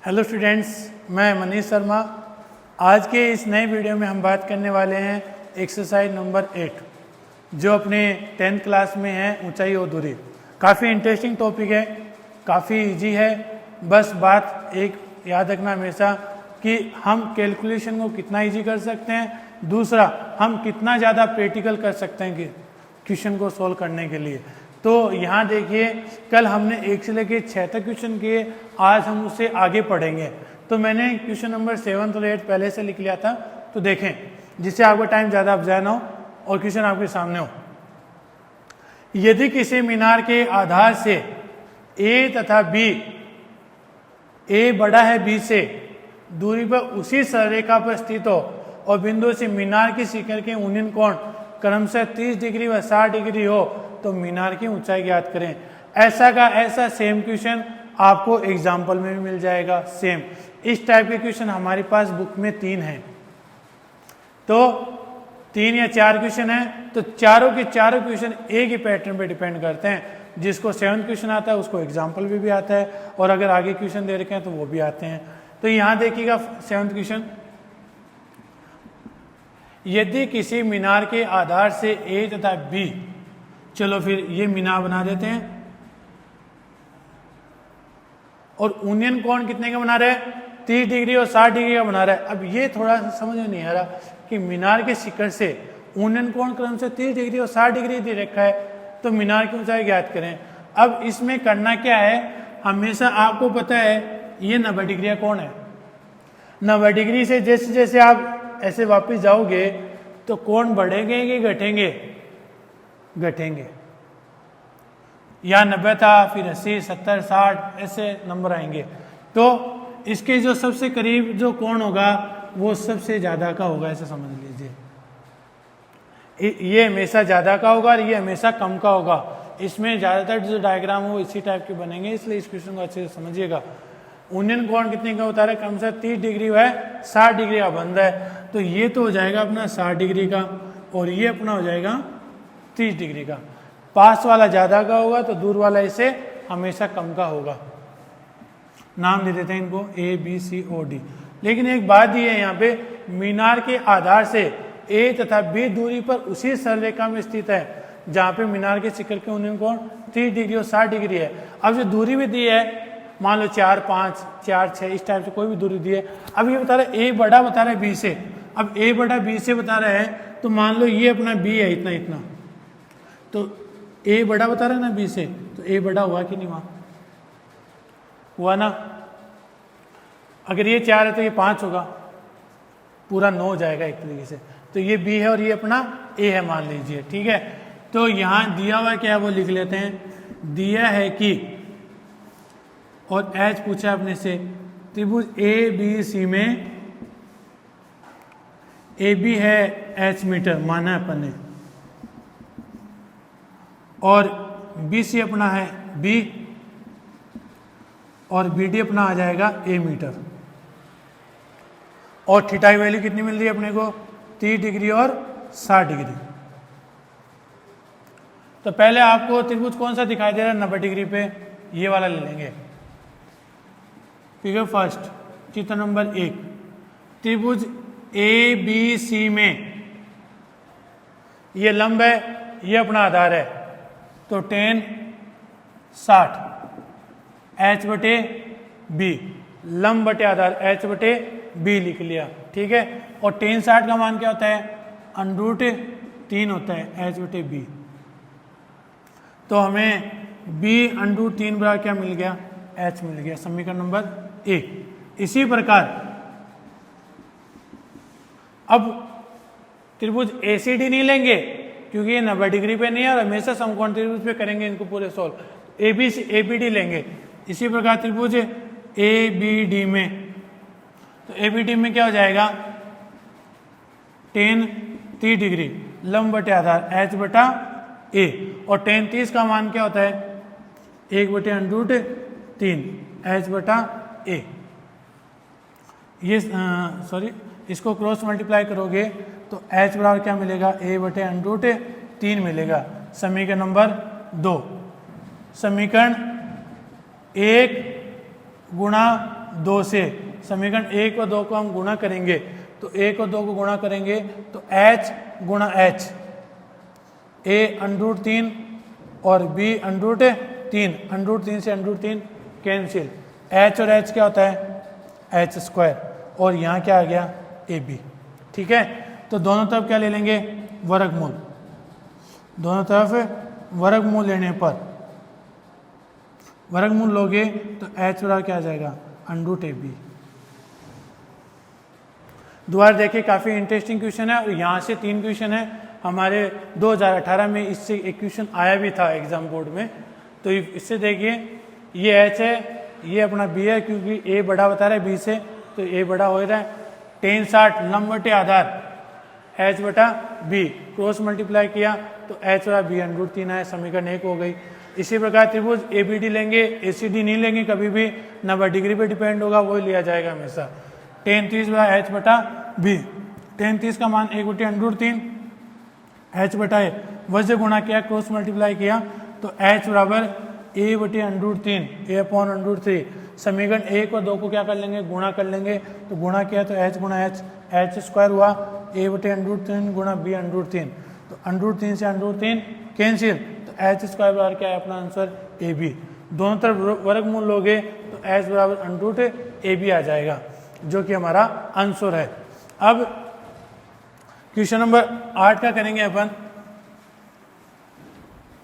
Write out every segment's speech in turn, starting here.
Hello students, मैं मनीष शर्मा। आज के इस नए वीडियो में हम बात करने वाले हैं एक्सरसाइज नंबर 8 जो अपने 10th क्लास में है, ऊंचाई और दूरी। काफ़ी इंटरेस्टिंग टॉपिक है, काफ़ी इजी है। बस बात एक याद रखना हमेशा कि हम कैलकुलेशन को कितना इजी कर सकते हैं, दूसरा हम कितना ज़्यादा प्रैक्टिकल कर सकते हैं कि क्वेश्चन को सॉल्व करने के लिए। तो यहाँ देखिए, कल हमने 1 से लेकर 6 तक क्वेश्चन किए, आज हम उससे आगे पढ़ेंगे। तो मैंने क्वेश्चन नंबर 7 और 8 पहले से लिख लिया था, तो देखें जिससे आपका टाइम ज़्यादा अफजाया ना हो और क्वेश्चन आपके सामने हो। यदि किसी मीनार के आधार से ए तथा बी, ए बड़ा है बी से, दूरी पर उसी सररेखा पर स्थित हो और बिंदु से मीनार की शिखर के यूनियन कोण क्रमशः 30 डिग्री व 60 डिग्री हो तो मीनार की ऊंचाई ज्ञात करें। ऐसा का ऐसा सेम क्वेश्चन आपको एग्जाम्पल में भी मिल जाएगा। सेम इस टाइप के क्वेश्चन हमारे पास बुक में 3 हैं, तो 3 या 4 क्वेश्चन हैं, तो चारों के चारों क्वेश्चन एक ही पैटर्न पे डिपेंड करते हैं। जिसको 7th क्वेश्चन आता है उसको एग्जाम्पल भी आता है, और अगर आगे क्वेश्चन दे रखे हैं तो वो भी आते हैं। तो यहाँ देखिएगा 7th क्वेश्चन, यदि किसी मीनार के आधार से ए तथा बी, चलो फिर ये मीनार बना देते हैं, और यूनियन कोण कितने का बना रहे हैं, 30 डिग्री और 60 डिग्री का बना रहा है। अब ये थोड़ा सा समझ में नहीं आ रहा कि मीनार के शिखर से यूनियन कोण क्रम से 30 डिग्री और 60 डिग्री दे रखा है, तो मीनार की ऊंचाई ज्ञात करें। अब इसमें करना क्या है, हमेशा आपको पता है ये 90 डिग्री का कोण है। 90 डिग्री से जैसे जैसे आप ऐसे वापस जाओगे तो कोण बढ़ेंगे कि घटेंगे, घटेंगे। यहाँ 90 था, फिर 80, 70, 60 ऐसे नंबर आएंगे। तो इसके जो सबसे करीब जो कोण होगा वो सबसे ज़्यादा का होगा, ऐसे समझ लीजिए। ये हमेशा ज़्यादा का होगा और ये हमेशा कम का होगा। इसमें ज़्यादातर जो डायग्राम हो इसी टाइप के बनेंगे, इसलिए इस क्वेश्चन को अच्छे से समझिएगा। यूनियन कोण कितने का होता है, कम से 30 डिग्री है, 60 डिग्री का बंद है, तो ये तो हो जाएगा अपना 60 डिग्री का, और ये अपना हो जाएगा 30 डिग्री का। पास वाला ज़्यादा का होगा तो दूर वाला इसे हमेशा कम का होगा। नाम दे देते हैं इनको A B C O D. लेकिन एक बात ये है यहाँ पे, मीनार के आधार से ए तथा बी दूरी पर उसी सरलरेखा में स्थित है जहाँ पे मीनार के शिखर के यूनियन कोण 30 डिग्री और 60 डिग्री है। अब जो दूरी भी दी है, मान लो 4, 5, 4, 6 इस टाइप से कोई भी दूरी दी है। अब ये बता रहा है ए बड़ा बता रहा है बी से, अब ए बड़ा बी से बता रहा है, तो मान लो ये अपना बी है इतना इतना, तो ए बड़ा बता रहा है ना बी से, तो ए बड़ा हुआ कि नहीं, वहां हुआ ना। अगर ये 4 है तो ये 5 होगा, पूरा 9 हो जाएगा एक तरीके से। तो ये बी है और ये अपना ए है मान लीजिए, ठीक है। तो यहां दिया हुआ क्या है वो लिख लेते हैं। दिया है कि, और एच पूछा अपने से, त्रिभुज ए बी सी में ए बी है एच मीटर माना है अपन ने, और बी सी अपना है बी, और बी डी अपना आ जाएगा ए मीटर। और थीटा की वैल्यू कितनी मिल रही है अपने को, 30 डिग्री और 60 डिग्री। तो पहले आपको त्रिभुज कौन सा दिखाई दे रहा है 90 डिग्री पे, ये वाला ले लेंगे। फिगर फर्स्ट, चित्र नंबर 1, त्रिभुज ए बी सी में ये लंब है, ये अपना आधार है, तो tan 60 h बटे बी, लंब बटे आधार h बटे बी लिख लिया, ठीक है। और tan 60 का मान क्या होता है, √3 होता है h बटे बी। तो हमें b √3 बराबर क्या मिल गया, h मिल गया, समीकरण नंबर 1। इसी प्रकार अब त्रिभुज ACD नहीं लेंगे क्योंकि ये 90 डिग्री पे नहीं है, और हमेशा समकोण त्रिभुज पे करेंगे इनको पूरे सॉल्व। ABD लेंगे। इसी प्रकार त्रिभुज ABD में, तो ABD में क्या हो जाएगा, tan 30 डिग्री लंब बटे आधार h बटा a, और tan 30 का मान क्या होता है, 1 बटे √3 h बटा a। ये सॉरी, इसको क्रॉस मल्टीप्लाई करोगे तो h बराबर क्या मिलेगा, a बटे √3 मिलेगा। समीकरण नंबर 2, समीकरण 1 गुणा 2 से समीकरण 1 और 2 को हम गुणा करेंगे तो 1 और 2 को गुणा करेंगे तो h गुणा h, a √3 और b √3, √3 से √3 कैंसिल, h और h क्या होता है h², और यहाँ क्या आ गया ab। ठीक है, तो दोनों तरफ क्या ले लेंगे वर्गमूल, दोनों तरफ वर्गमूल लेने पर वर्गमूल लोगे तो h बराबर क्या आ जाएगा √ab। दोबारा देखिए काफ़ी इंटरेस्टिंग क्वेश्चन है और यहाँ से 3 क्वेश्चन है। हमारे 2018 में इससे एक क्वेश्चन आया भी था एग्जाम बोर्ड में। तो इससे देखिए ये h है, ये अपना b है, क्योंकि a बड़ा बता रहा है b से तो a बड़ा हो रहा है। tan 60 लंब बटे आधार h बटा b, क्रॉस मल्टीप्लाई किया तो h बटा b √3 है, समीकरण 1 हो गई। इसी प्रकार त्रिभुज ABD लेंगे, ACD नहीं लेंगे कभी भी, ना वह डिग्री पे डिपेंड होगा, वही लिया जाएगा हमेशा। tan 30 बटा h बटा b, tan 30 का मान 1 बटे √3 h बटा a, वजह गुणा किया क्रॉस मल्टीप्लाई किया तो h बराबर a बटे √3 a अपॉन √3। समीकरण 1 और 2 को क्या कर लेंगे गुणा कर लेंगे, तो गुणा किया तो h गुणा h² हुआ a बटे √3 गुणा b √3, तो √3 से √3 कैंसिल, तो h² बराबर क्या है अपना आंसर ab। दोनों तरफ वर्गमूल लोगे तो h बराबर √ab आ जाएगा, जो कि हमारा आंसर है। अब क्वेश्चन नंबर 8 का करेंगे अपन।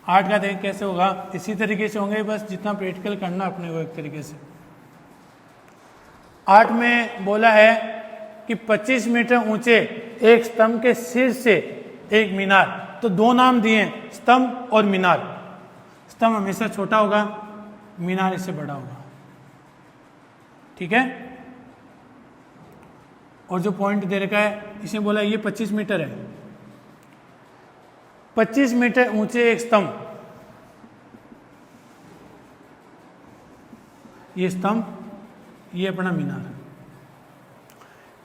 8 का देख कैसे होगा, इसी तरीके से होंगे, बस जितना प्रैक्टिकल करना अपने को एक तरीके से। 8 में बोला है कि 25 मीटर ऊंचे एक स्तंभ के शीर्ष से एक मीनार, तो 2 नाम दिए स्तंभ और मीनार। स्तंभ हमेशा छोटा होगा, मीनार इससे बड़ा होगा। ठीक है, और जो पॉइंट दे रखा है इसने बोला ये 25 मीटर है। 25 मीटर ऊंचे एक स्तंभ, ये स्तंभ, ये अपना मीनार।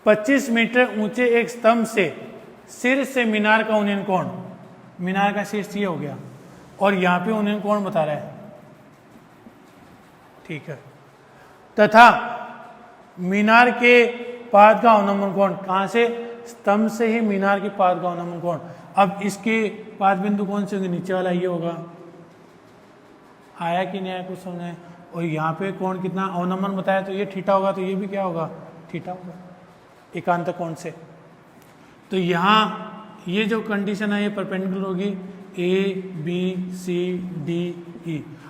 25 मीटर ऊंचे एक स्तंभ से शीर्ष से मीनार का उन्नयन कोण, मीनार का शीर्ष ये हो गया, और यहां पे उन्नयन कोण बता रहा है। ठीक है, तथा मीनार के पाद का अवनमन कोण, कहां से स्तंभ से ही मीनार के पाद का अवनमन कोण। अब इसके पाद बिंदु कौन से होंगे, नीचे वाला ये होगा, आया कि नहीं आया कुछ समझ। और यहाँ पे कोण कितना अवनमन बताया तो ये थीटा होगा, तो ये भी क्या होगा थीटा होगा एकांत कोण से। तो यहाँ ये जो कंडीशन है ये परपेंडिकुलर होगी ABCDE।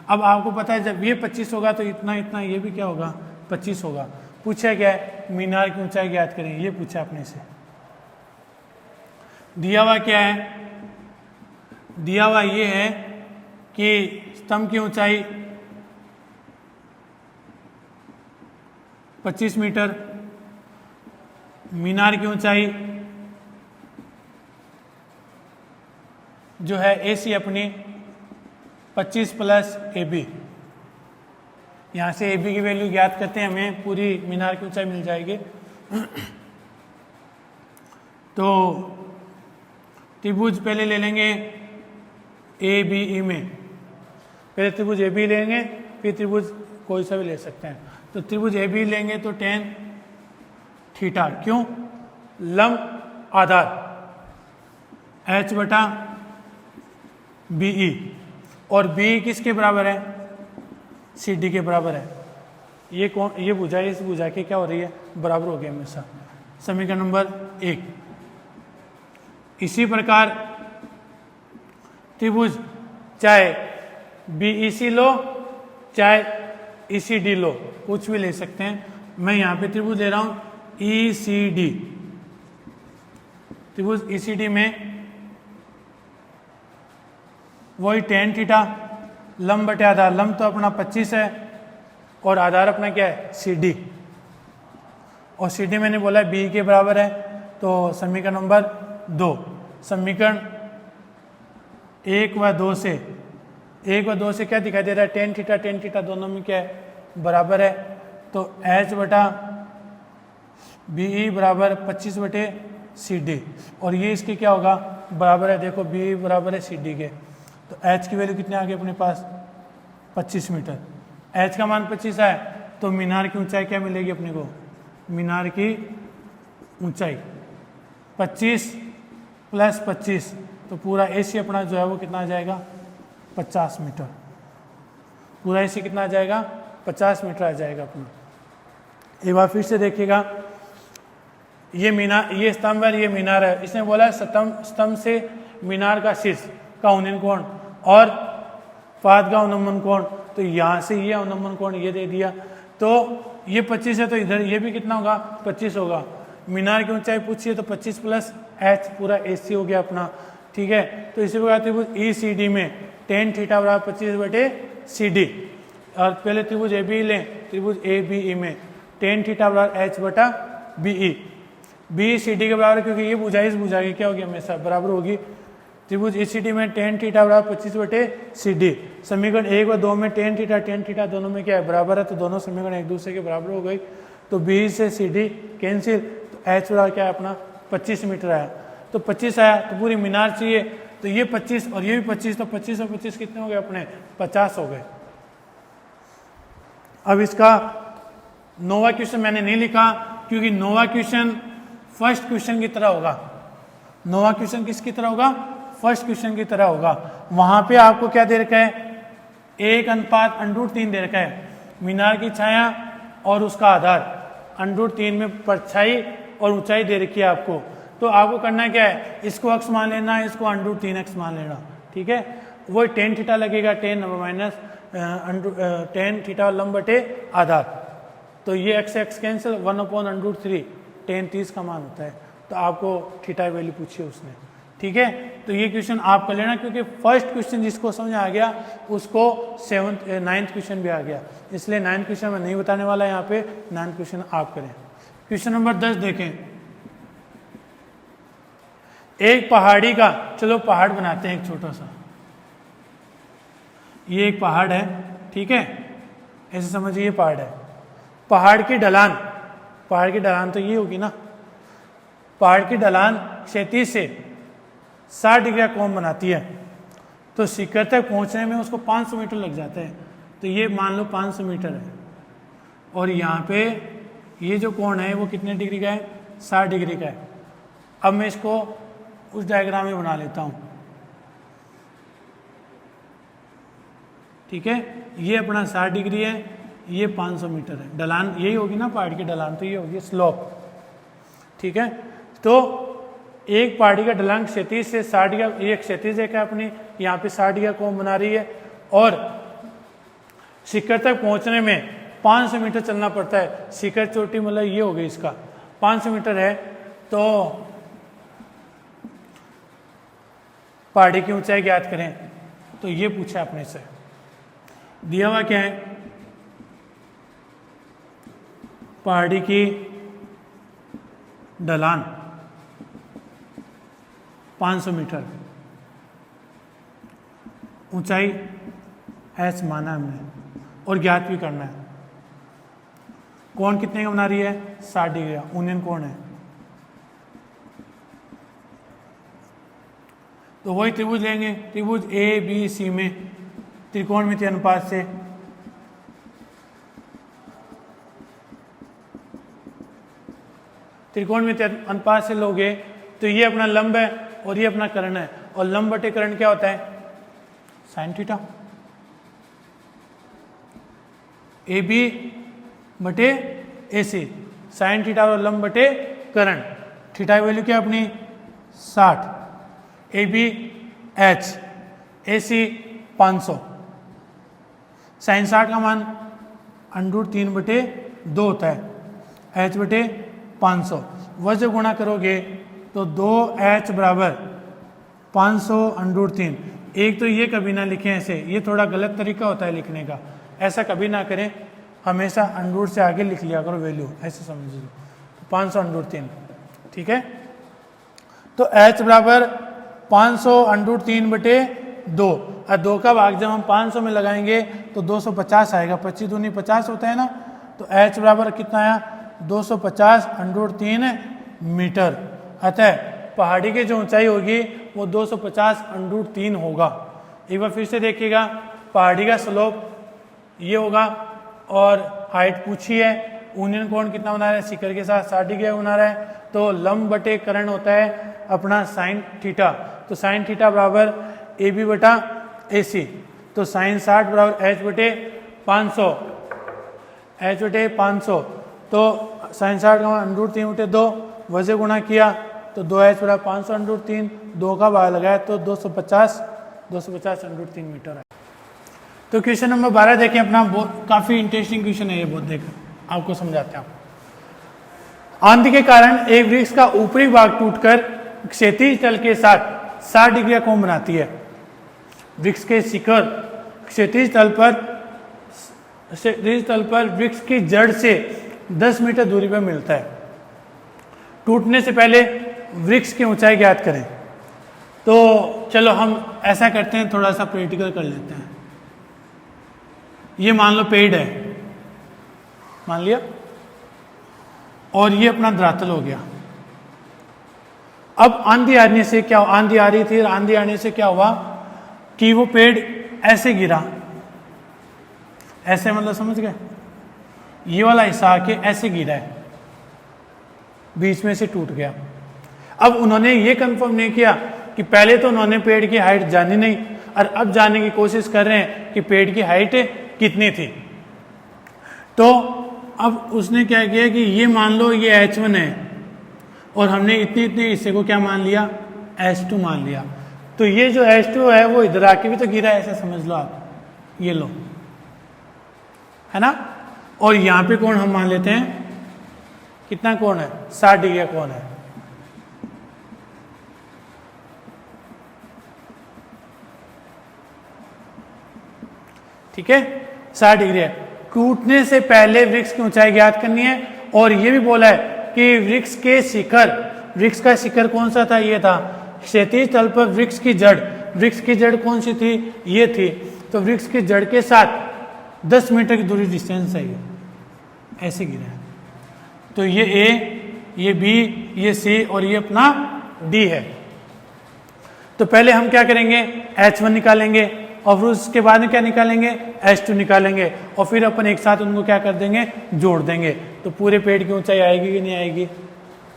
अब आपको पता है जब ये 25 होगा तो इतना इतना ये भी क्या होगा 25 होगा। पूछा क्या है मीनार की ऊंचाई ज्ञात करें, ये पूछा अपने से। दिया हुआ क्या है, दिया हुआ ये है कि स्तंभ की ऊंचाई 25 मीटर, मीनार की ऊंचाई जो है AC अपनी 25 प्लस AB। यहाँ से AB की वैल्यू ज्ञात करते हैं, हमें पूरी मीनार की ऊंचाई मिल जाएगी। तो त्रिभुज पहले ले लेंगे ABE में, पहले त्रिभुज AB लेंगे, फिर त्रिभुज कोई सा भी ले सकते हैं। तो त्रिभुज AB लेंगे तो tan थीटा, क्यों लंब आधार H बटा BE, और BE किसके बराबर है CD के बराबर है। ये कौन, ये भुजा इस भुजा के क्या हो रही है बराबर हो गया हमेशा। समीकरण नंबर 1। इसी प्रकार त्रिभुज चाहे BEC लो चाहे ECD लो, कुछ भी ले सकते हैं। मैं यहाँ पे त्रिभुज ले रहा हूँ ECD। त्रिभुज ECD में वही tan थीटा, लंब बटे आधार, लंब तो अपना 25 है और आधार अपना क्या है CD, और CD मैंने बोला B के बराबर है। तो समीकरण नंबर 2, समीकरण 1 व 2 से, 1 व 2 से क्या दिखाई दे रहा है tan थीटा दोनों में क्या है बराबर है। तो H बटा BE बराबर 25 बटे CD, और ये इसके क्या होगा बराबर है, देखो BE बराबर है CD के। तो H की वैल्यू कितने आ गई अपने पास 25 मीटर। H का मान 25 है तो मीनार की ऊंचाई क्या मिलेगी अपने को, मीनार की ऊंचाई 25 + 25, तो पूरा एसी अपना जो है वो कितना आ जाएगा 50 मीटर। पूरा एसी कितना आ जाएगा 50 मीटर आ जाएगा अपना। एक बार फिर से देखिएगा, ये मीनार, ये स्तंभ है, ये मीनार है। इसने बोला स्तंभ से मीनार का शीर्ष का उन्नयन कोण और पाद का अवनमन कोण, तो यहाँ से ये अवनमन कोण ये दे दिया, तो ये 25 है, तो इधर ये भी कितना होगा 25 होगा। मीनार की ऊंचाई पूछिए तो 25 + h पूरा AC हो गया अपना, ठीक है। तो इसी प्रकार त्रिभुज ECD में tan θ = 25/CD, और पहले त्रिभुज ABE लें, त्रिभुज ABE में tan θ = h/BE, BCD के बराबर, क्योंकि ये भुजा इस भुजा की क्या होगी हमेशा बराबर होगी। त्रिभुज ECD में tan θ = 25/CD, समीकरण 1 व 2 में tan θ दोनों में क्या है बराबर है, तो दोनों समीकरण एक दूसरे के बराबर हो गई। तो BE से CD कैंसिल, तो h बराबर क्या है अपना 25 मीटर आया। तो 25 आया, तो पूरी मीनार चाहिए, तो ये 25 और ये भी 25, तो 25 और 25 कितने हो गए अपने 50 हो गए। अब इसका नोवा क्वेश्चन मैंने नहीं लिखा, क्योंकि नोवा क्वेश्चन फर्स्ट क्वेश्चन की तरह होगा। नोवा क्वेश्चन किसकी तरह होगा, फर्स्ट क्वेश्चन की तरह होगा। वहां पे आपको क्या दे रखा है, 1:√3 दे रखा है, मीनार की छाया और उसका आधार, √3 में परछाई और ऊंचाई दे रखी है आपको। तो आपको करना क्या है, इसको अक्ष मान लेना है, इसको √3 अक्ष मान लेना, ठीक है। वो tan θ लगेगा, tan θ लंब बटे आधार, तो ये x कैंसिल, 1/√3, tan 30 का मान होता है। तो आपको थीटा वैल्यू पूछी उसने, ठीक है। तो ये क्वेश्चन आप कर लेना, क्योंकि फर्स्ट क्वेश्चन जिसको समझ आ गया उसको 9th क्वेश्चन भी आ गया, इसलिए 9th क्वेश्चन मैं नहीं बताने वाला यहाँ पे, 9th क्वेश्चन आप करें। क्वेश्चन नंबर 10 देखें, एक पहाड़ी का, चलो पहाड़ बनाते हैं एक छोटा सा, ये एक पहाड़ है, ठीक है, ऐसे समझिए ये पहाड़ है। पहाड़ की ढलान, पहाड़ की ढलान तो ये होगी ना, पहाड़ की ढलान क्षैतिज से 60 डिग्री का कोण बनाती है, तो शिखर तक पहुंचने में उसको 500 मीटर लग जाता है। तो ये मान लो 500 मीटर है, और यहाँ पे ये जो कोण है वो कितने डिग्री का है, 60 डिग्री का है। अब मैं इसको उस डायग्राम में बना लेता हूँ, ठीक है। ये अपना 60 डिग्री है, ये 500 मीटर है, ढलान यही होगी ना पहाड़ की ढलान, तो ये होगी स्लोप, ठीक है। तो एक पहाड़ी का ढलान क्षैतिज से 60 डिग्री, ये क्षैतिज है अपनी, यहाँ पे 60 डिग्री का कोण बना रही है, और शिखर तक पहुंचने में 500 मीटर चलना पड़ता है। शिखर चोटी मतलब ये हो गई इसका 500 मीटर है, तो पहाड़ी की ऊंचाई ज्ञात करें। तो ये पूछा अपने से, दिया हुआ क्या है, पहाड़ी की ढलान 500 मीटर, ऊंचाई h माना हमने, और ज्ञात भी करना है। कोण कितने का बना रही है, 60 डिग्री का उन्नयन कोण है। तो वही त्रिभुज लेंगे, त्रिभुज ABC में त्रिकोणमितीय अनुपात से त्रिकोणमितीय अनुपात से लोगे तो ये अपना लंब है और ये अपना कर्ण है, और लंब बटे कर्ण क्या होता है, sin थीटा। AB बटे AC, sin थीटा और लंब बटे कर्ण, थीटा की वैल्यू क्या अपनी 60, AB H, AC 500, sin 60 का मान √3/2 होता है, H बटे 500, वह जब गुणा करोगे तो 2H बराबर 500 √3। एक तो ये कभी ना लिखें ऐसे, ये थोड़ा गलत तरीका होता है लिखने का, ऐसा कभी ना करें, हमेशा √ से आगे लिख लिया करो वैल्यू, ऐसे समझ लो 500 √3, ठीक है। तो H बराबर 500 √3/2, और 2 का भाग जब हम 500 में लगाएंगे तो 250 आएगा, 25 दूनी 50 होता है ना, तो H बराबर कितना आया 250 √3 मीटर। अतः पहाड़ी की जो ऊंचाई होगी वो 250 √3 होगा। एक बार फिर से देखिएगा, पहाड़ी का स्लोप ये होगा और हाइट पूछी है, यूनियन कोण कितना बना रहा है, शिखर के साथ 60 डिग्री बना रहा है, तो लंब बटे कर्ण होता है अपना साइन थीटा। तो साइन थीटा बराबर ए बी बटा ए सी, तो साइन 60 बराबर एच बटे 500, एच बटे 500, तो साइन 60 का मान √3 बटे 2, वजह गुणा किया तो 2h बराबर 500 √3, 2 का भाग लगाया तो 250 √3 मीटर है। तो क्वेश्चन नंबर 12 देखें अपना, काफी इंटरेस्टिंग क्वेश्चन है ये, बहुत देख आपको समझाते हैं। आंधी के कारण एक वृक्ष का ऊपरी भाग टूटकर क्षैतिज तल के साथ 60 डिग्री का कोण बनाती है। वृक्ष के शिखर क्षैतिज तल पर वृक्ष की जड़ से 10 मीटर दूरी पर मिलता है। टूटने से पहले वृक्ष की ऊंचाई ज्ञात करें। तो चलो हम ऐसा करते हैं, थोड़ा सा प्रैक्टिकल कर लेते हैं। ये मान लो पेड़ है, मान लिया, और ये अपना धरातल हो गया। अब आंधी आने से क्या, आंधी आ रही थी, आंधी आने से क्या हुआ कि वो पेड़ ऐसे गिरा, ऐसे मतलब समझ गए, ये वाला हिस्सा आके ऐसे गिरा है, बीच में से टूट गया। अब उन्होंने ये कंफर्म नहीं किया कि पहले तो उन्होंने पेड़ की हाइट जानी नहीं, और अब जानने की कोशिश कर रहे हैं कि पेड़ की हाइट कितनी थी। तो अब उसने क्या किया कि ये मान लो ये H1 है, और हमने इतने इतने हिस्से को क्या मान लिया, H2 मान लिया। तो ये जो H2 है वो इधर आके भी तो गिरा है, ऐसा समझ लो आप, ये लो, है ना। और यहां पे कोण हम मान लेते हैं, कितना कोण है, 60 डिग्री का कोण है। ठीक है, 60 डिग्री है। टूटने से पहले वृक्ष की ऊंचाई ज्ञात करनी है, और ये भी बोला है कि वृक्ष के शिखर, वृक्ष का शिखर कौन सा था, ये था। क्षैतिज तल पर वृक्ष की जड़ कौन सी थी, ये थी। तो वृक्ष की जड़ के साथ 10 मीटर की दूरी डिस्टेंस है, ये ऐसे गिरा है। तो ये ए, ये बी, ये सी, और ये अपना डी है। तो पहले हम क्या करेंगे, H1 निकालेंगे, और फिर उसके बाद में क्या निकालेंगे, H2 निकालेंगे, और फिर अपन एक साथ उनको क्या कर देंगे, जोड़ देंगे। तो पूरे पेड़ की ऊंचाई आएगी कि नहीं आएगी।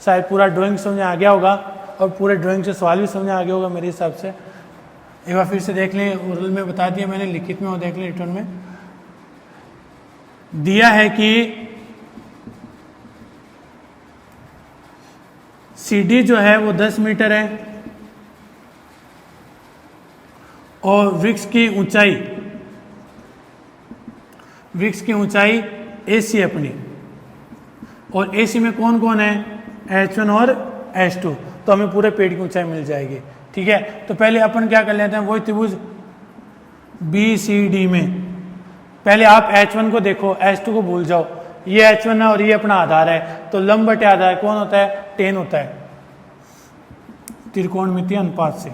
शायद पूरा ड्राइंग समझ आ गया होगा, और पूरे ड्राइंग से सवाल भी समझ आ गया होगा मेरे हिसाब से। एक बार फिर से देख लें, ओरल में बता दिया मैंने, लिखित में वो देख लें, रिटर्न में दिया है कि CD जो है वो 10 मीटर है, और वृक्ष की ऊंचाई AC है अपनी, और AC में कौन कौन है, H1 और H2। तो हमें पूरे पेड़ की ऊंचाई मिल जाएगी। ठीक है, तो पहले अपन क्या कर लेते हैं, वही त्रिभुज BCD में पहले आप H1 को देखो, H2 को भूल जाओ। ये H1 है और ये अपना आधार है, तो लंब बटे आधार कौन होता है, tan होता है, त्रिकोणमितीय अनुपात से।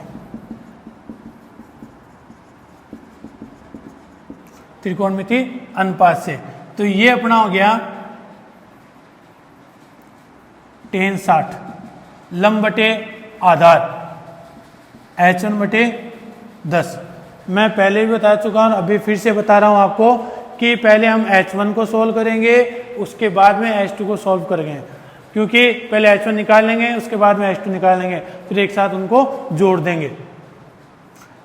त्रिकोणमितीय अनुपात से, तो ये अपना हो गया tan 60, लंब बटे आधार H1 बटे 10। मैं पहले भी बता चुका हूं, अभी फिर से बता रहा हूं आपको कि पहले हम H1 को सोल्व करेंगे, उसके बाद में H2 को सोल्व करेंगे, क्योंकि पहले H1 निकाल लेंगे, उसके बाद में H2 निकाल लेंगे, फिर एक साथ उनको जोड़ देंगे।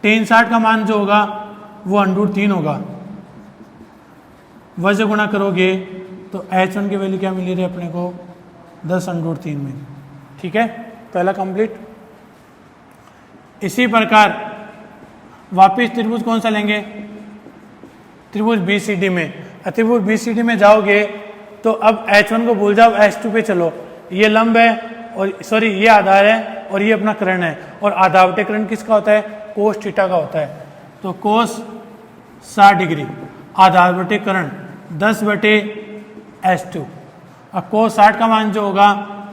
tan 60 का मान जो होगा वो √3 होगा, वजह गुणा करोगे तो H1 की वैल्यू क्या मिली रही अपने को, 10 √3 में। ठीक है, पहला कंप्लीट। इसी प्रकार वापिस त्रिभुज कौन सा लेंगे, त्रिभुज BCD में। त्रिभुज BCD में जाओगे तो अब H1 को भूल जाओ, H2 पे चलो। ये लंब है, और सॉरी ये आधार है, और ये अपना कर्ण है, और आधा बटे कर्ण किसका होता है, कोस थीटा का होता है। तो कोस 60 डिग्री, आधार बटे कर्ण 10 बटे H2। अब कोस 60 का मान जो होगा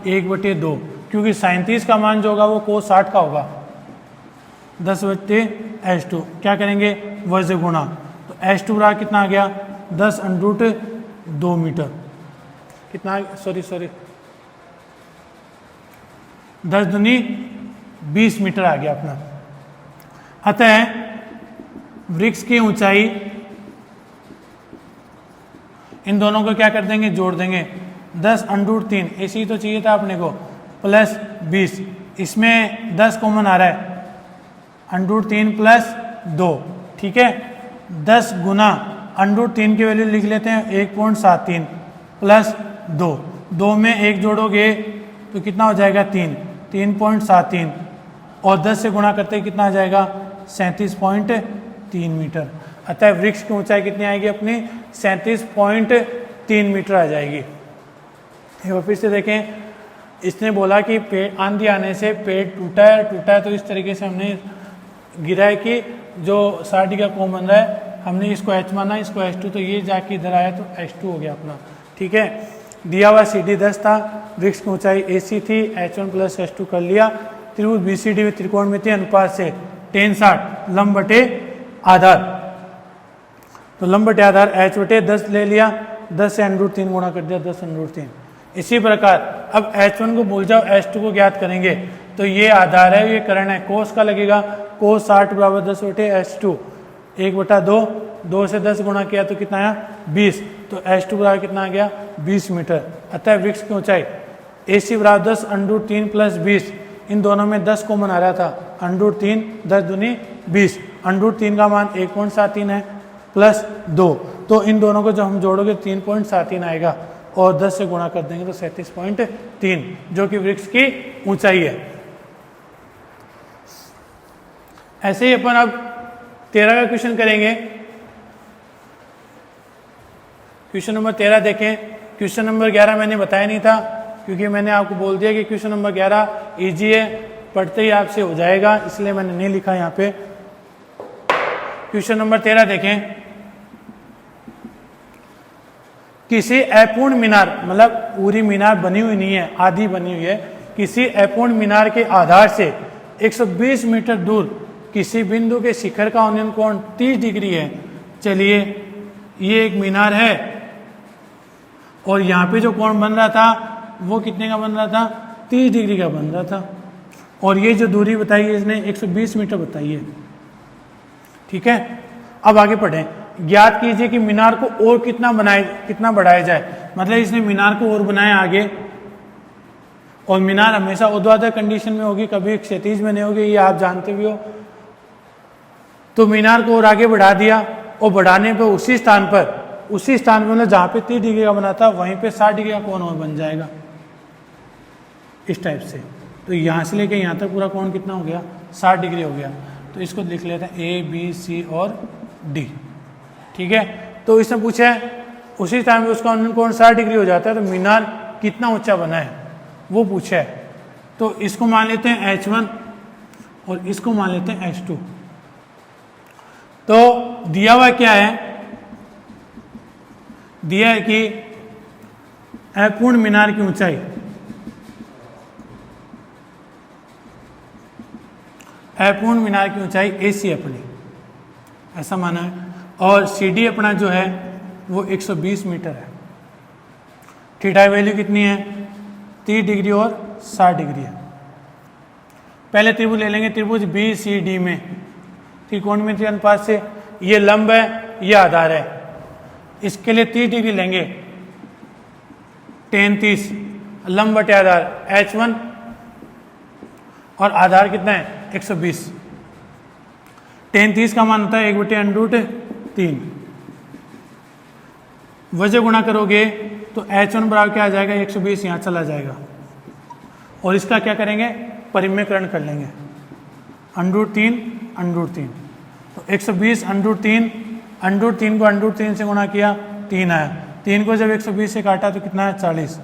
1/2, क्योंकि 37 का मान जो होगा वो कोस 60 का होगा, 10 बटे H2। क्या करेंगे, वज्र गुणा, तो H2 बराबर कितना आ गया, 10 √2 मीटर। कितना, सॉरी 10 दूनी 20 मीटर आ गया अपना। अतः वृक्ष की ऊंचाई इन दोनों को क्या कर देंगे, जोड़ देंगे। 10 अंडर 3 ऐसे ही तो चाहिए था अपने को, प्लस 20, इसमें 10 कॉमन आ रहा है, अंडर 3 प्लस 2, ठीक है। 10 गुना अंडर 3 की वैल्यू लिख लेते हैं 1.73 प्लस 2, 2 में 1 जोड़ोगे तो कितना हो जाएगा 3, 3.73 और 10 से गुणा करते ही कितना आ जाएगा 37.3 मीटर। अतः वृक्ष की ऊंचाई कितनी आएगी अपनी 37.3 मीटर आ जाएगी। एक बार फिर से देखें, इसने बोला कि पेड़ आंधी आने से पेड़ टूटा है तो इस तरीके से हमने गिरा है कि जो 60 डिग्री का कोण बन रहा है, हमने इसको H माना, इसको H2, तो ये जाके इधर आया तो H2 हो गया अपना, ठीक है। दिया हुआ CD 10 था, वृक्ष की ऊंचाई AC थी, H1 प्लस H2 कर लिया। त्रिभुज BCD में त्रिकोणमितीय अनुपात से tan 60 लंब बटे आधार, तो लंब बटे आधार H बटे 10 ले लिया, 10 से अंडर 3 गुणा कर दिया, 10 अंडर 3। इसी प्रकार अब H1 को भूल जाओ, H2 को ज्ञात करेंगे, तो ये आधार है, ये कर्ण है, कोस का लगेगा, कोस 60 बराबर 10 बटे H2, 1/2, 2 से 10 गुणा किया तो कितना आया 20, तो H2 बराबर कितना आ गया 20 मीटर। अतः वृक्ष की ऊंचाई AC बराबर 10 अंडर 3 प्लस 20, इन दोनों में 10 कॉमन आ रहा था, अंडर 3 10 दूनी 20, अंडर 3 का मान 1.73 है प्लस 2, तो इन दोनों को जब हम जोड़ोगे 3.73 आएगा और 10 से गुणा कर देंगे तो 37.3, जो कि वृक्ष की ऊंचाई है। ऐसे ही अपन अब 13 का क्वेश्चन करेंगे। क्वेश्चन नंबर 13 देखें। क्वेश्चन नंबर 11 मैंने बताया नहीं था, क्योंकि मैंने आपको बोल दिया कि क्वेश्चन नंबर 11 इजी है, पढ़ते ही आपसे हो जाएगा, इसलिए मैंने नहीं लिखा यहाँ पे। क्वेश्चन नंबर 13 देखें। किसी अपूर्ण मीनार, मतलब पूरी मीनार बनी हुई नहीं है, आधी बनी हुई है, किसी अपूर्ण मीनार के आधार से 120 मीटर दूर किसी बिंदु के शिखर का उन्नयन कोण 30 डिग्री है। चलिए, ये एक मीनार है और यहाँ पे जो कोण बन रहा था वो कितने का बन रहा था 30 डिग्री का बन रहा था, और ये जो दूरी बताई है इसने 120 मीटर बताई है, ठीक है। अब आगे पढ़ें। ज्ञात कीजिए कि मीनार को और कितना बढ़ाया जाए, मतलब इसने मीनार को और बनाया आगे, और मीनार हमेशा ऊर्ध्वाधर कंडीशन में होगी, कभी क्षैतिज में नहीं होगी, ये आप जानते भी हो। तो मीनार को और आगे बढ़ा दिया, और बढ़ाने पर उसी स्थान पर मतलब जहाँ पे 30 डिग्री का बना था वहीं पे 60 डिग्री का कोण और बन जाएगा इस टाइप से। तो यहाँ से लेके यहाँ तक पूरा कोण कितना हो गया 60 डिग्री हो गया। तो इसको लिख लेते हैं ABC और D, ठीक है। तो इसने पूछा है उसी टाइम पे उसका उन्नयन कोण 60 डिग्री हो जाता है, तो मीनार कितना ऊंचा बना है वो पूछा है। तो इसको मान लेते हैं H1 और इसको मान लेते हैं H2। तो दिया हुआ क्या है, दिया है कि अपूर्ण मीनार की ऊंचाई AC अपनी, ऐसा माना है, और CD अपना जो है वो 120 मीटर है। थीटा वैल्यू कितनी है 30 डिग्री और 60 डिग्री है। पहले त्रिभुज ले लेंगे, त्रिभुज BCD में त्रिकोणमितीय अनुपात से ये लंब है, ये आधार है, इसके लिए 30 डिग्री लेंगे, tan 30 लंब बटे आधार H1 और आधार कितना है 120। tan 30 का मान होता है 1/√3, वजह गुणा करोगे तो H1 बराबर क्या आ जाएगा 120, यहाँ चला जाएगा, और इसका क्या करेंगे परिमेयकरण कर लेंगे, √3 तो 120 √3 को √3 से गुणा किया 3 आया, 3 को जब 120 से काटा तो कितना है 40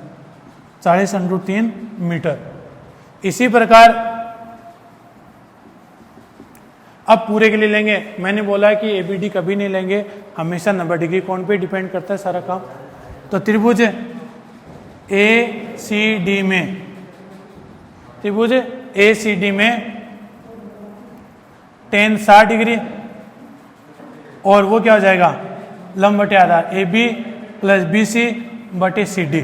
√3 मीटर। इसी प्रकार अब पूरे के लिए लेंगे, मैंने बोला है कि ABD कभी नहीं लेंगे, हमेशा 90 डिग्री कोण पे डिपेंड करता है सारा काम। तो त्रिभुज ACD में tan 60 डिग्री, और वो क्या हो जाएगा लंब बटे आधार AB प्लस BC बटे CD।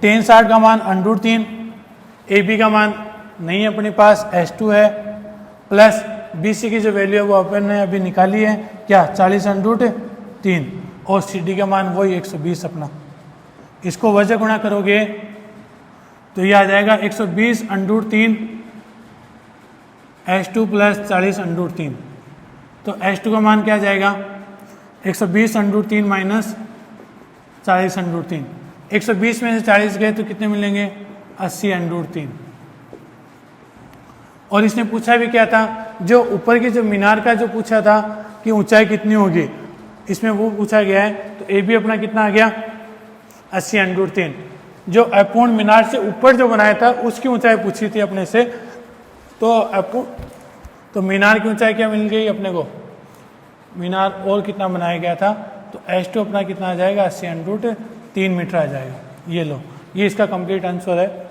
tan 60 का मान √3, AB का मान नहीं है अपने पास, H2 है, प्लस BC की जो वैल्यू है वो अपन ने अभी निकाली है क्या 40 √3, और सी डी का मान वही 120 अपना। इसको वजह गुणा करोगे तो ये आ जाएगा 120/3 H2 + 40/3। तो H2 का मान क्या आ जाएगा 120/3 माइनस 40/3। 120 में से 40 गए तो कितने मिलेंगे 80/3। और इसने पूछा भी क्या था, जो ऊपर की जो मीनार का जो पूछा था कि ऊंचाई कितनी होगी, इसमें वो पूछा गया है। तो ए भी अपना कितना आ गया 80/3। जो अपूर्ण मीनार से ऊपर जो बनाया था उसकी ऊंचाई पूछी थी अपने से। तो मीनार की ऊंचाई क्या मिल गई अपने को, मीनार और कितना बनाया गया था, तो H2 अपना कितना आ जाएगा 80/3 मीटर आ जाएगा। ये लो, ये इसका कंप्लीट आंसर है।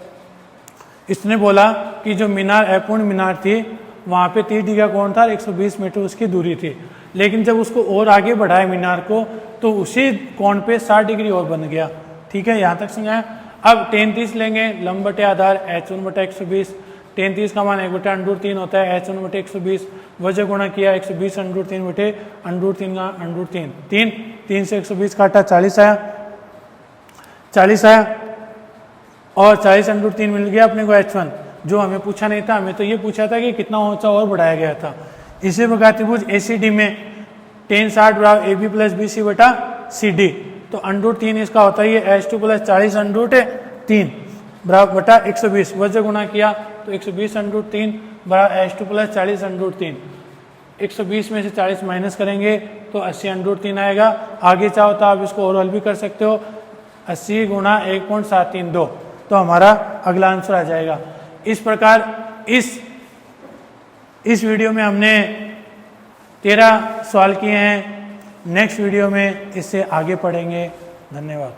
इसने बोला कि जो मीनार अपूर्ण मीनार थी वहाँ पे 30 डिग्री का कोण था, 120 मीटर उसकी दूरी थी। लेकिन जब उसको और आगे बढ़ाया मीनार को तो उसी कोण पे 60 डिग्री और बन गया। ठीक है, यहाँ तक समझाया। अब tan 30 लेंगे, लंब बटे आधार H1/120। tan 30 का मान 1/√3 होता है, H1/120 वजह गुणा किया 120/3/√3 का √3। 3 से 120 काटा 40 आया, 40 आया और 40/3 मिल गया अपने को H1। जो हमें पूछा नहीं था, हमें तो ये पूछा था कि कितना ऊंचा और बढ़ाया गया था। इसी प्रकार त्रिभुज ACD में tan 60 बराबर AB + BC बटा CD। तो √3 इसका होता है ये H2 + 40/3 बराबर बटा 120 वजह गुणा किया तो 120/3 बराबर H2 + 40/3। 120 में से 40 माइनस करेंगे तो 80/3 आएगा। आगे चाहो तो आप इसको और हल भी कर सकते हो, 80 × 1.732, तो हमारा अगला आंसर आ जाएगा। इस प्रकार इस वीडियो में हमने 13 सवाल किए हैं। नेक्स्ट वीडियो में इससे आगे पढ़ेंगे। धन्यवाद।